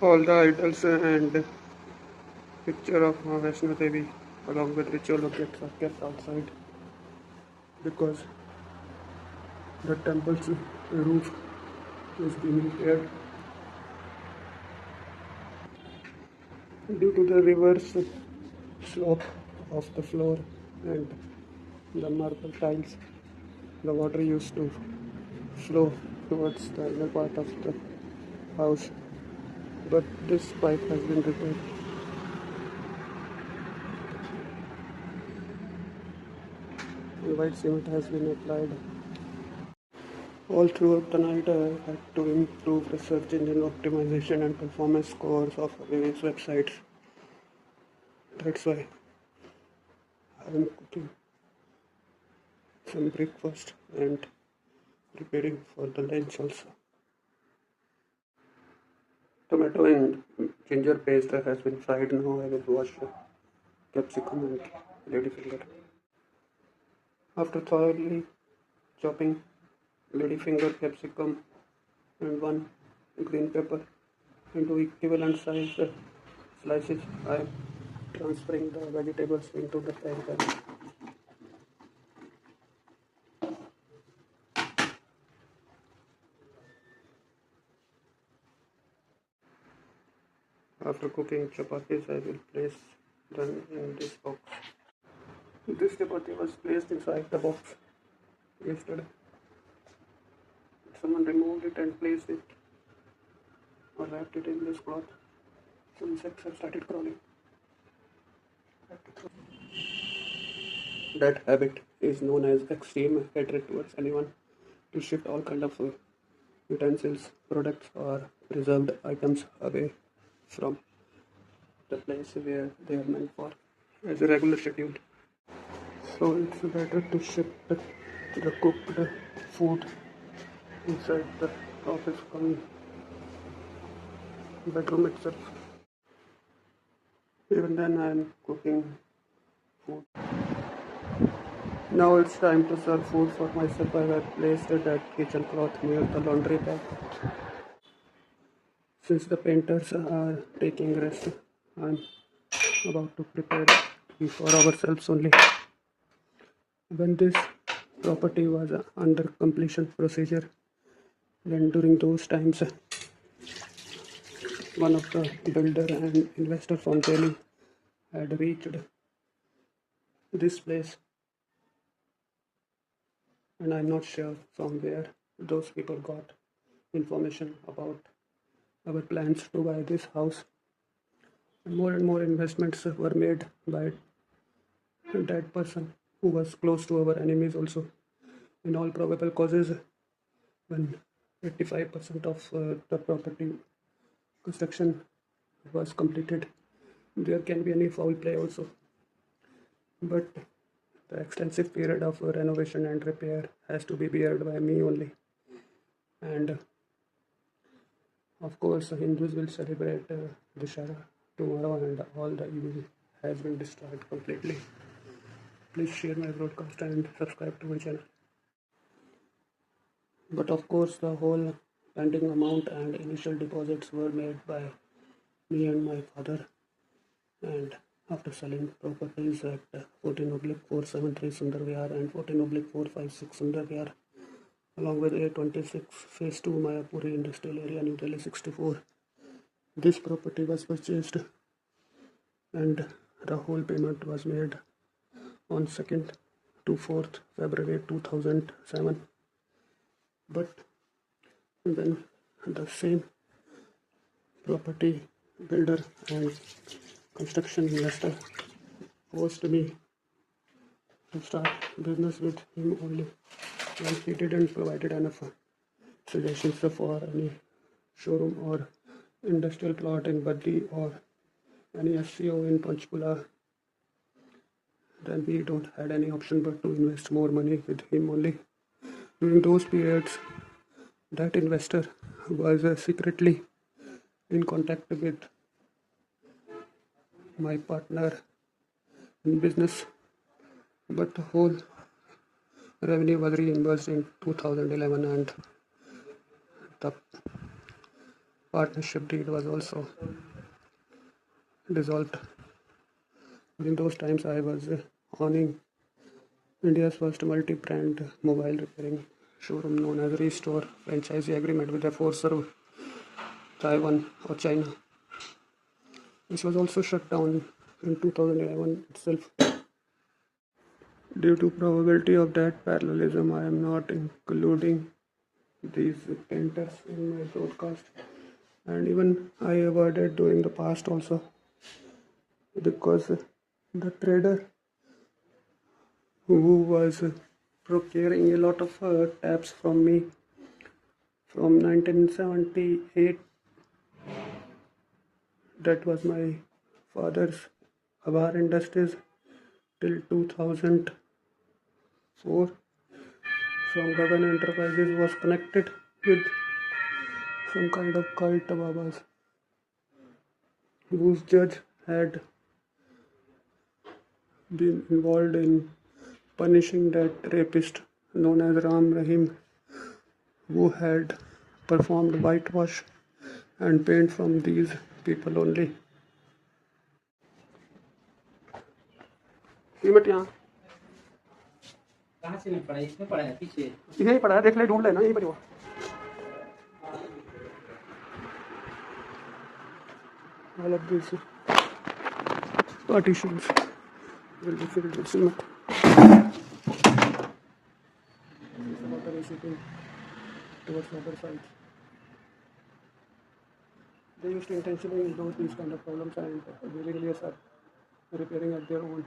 All the idols and picture of Vaishno Devi along with ritual objects are kept outside because the temple's roof is being repaired due to the reverse slope of the floor and the marble tiles. The water used to flow towards the inner part of the house, but this pipe has been repaired. White cement has been applied. All throughout the night, I had to improve the search engine optimization and performance scores of various websites. That's why I'm cooking some breakfast and preparing for the lunch also. Tomato and ginger paste has been fried. Now I will wash capsicum and ladyfinger. After thoroughly chopping ladyfinger, capsicum, and one green pepper into equivalent size slices, I am transferring the vegetables into the frying pan. After cooking chapatis, I will place them in this box. This chapati was placed inside the box yesterday. Someone removed it and placed it or wrapped it in this cloth. Some insects have started crawling. That habit is known as extreme hatred towards anyone to shift all kind of utensils, products, or preserved items away from the place where they are meant for as a regular schedule. So it's better to ship the cooked food inside the office bedroom itself. Even then I'm cooking food. Now it's time to serve food for myself. I have placed that kitchen cloth near the laundry bag. Since the painters are taking rest, I'm about to prepare tea for ourselves only. When this property was under completion procedure, then during those times, one of the builder and investor from Delhi had reached this place, and I'm not sure from where those people got information about our plans to buy this house. And more investments were made by that person who was close to our enemies also. In all probable causes, when 85% of the property construction was completed, there can be any foul play also. But the extensive period of renovation and repair has to be bared by me only. And of course, Hindus will celebrate Dussehra tomorrow, and all the evil has been destroyed completely. Please share my broadcast and subscribe to my channel. But of course, the whole pending amount and initial deposits were made by me and my father. And after selling properties at 14/473 Sundar Vihar and 14/456 Sundar Vihar, along with A26 Phase 2 Mayapuri Industrial Area, New Delhi 64, this property was purchased and the whole payment was made on 2nd to 4th February 2007. But then the same property builder and construction investor forced me to start business with him only when he didn't provide enough suggestions for any showroom or industrial plot in Baddi or any SCO in Panchkula. Then we don't had any option but to invest more money with him only. During those periods, that investor was secretly in contact with my partner in business, but the whole revenue was reimbursed in 2011, and the partnership deed was also dissolved. During those times, I was owning India's first multi-brand mobile repairing showroom known as Restore franchisee agreement with the force of Taiwan or China. This was also shut down in 2011 itself. Due to probability of that parallelism, I am not including these painters in my broadcast, and even I avoided doing the past also because the trader who was procuring a lot of taps from me from 1978, that was my father's Avar Industries, till 2004 from Gagan Enterprises, was connected with some kind of cult babas whose judge had been involved in punishing that rapist known as Ram Rahim, who had performed whitewash and paint from these people only. Cement यहाँ कहाँ से नहीं पड़ा, इसमें पड़ा है पीछे। यही पड़ा है, देख ले, ढूंढ लेना, यहीं पर हुआ। All of these partitions will be filled with cement. This water is seeping towards the other side. They used to intentionally ignore these kind of problems and willingly are repairing at their own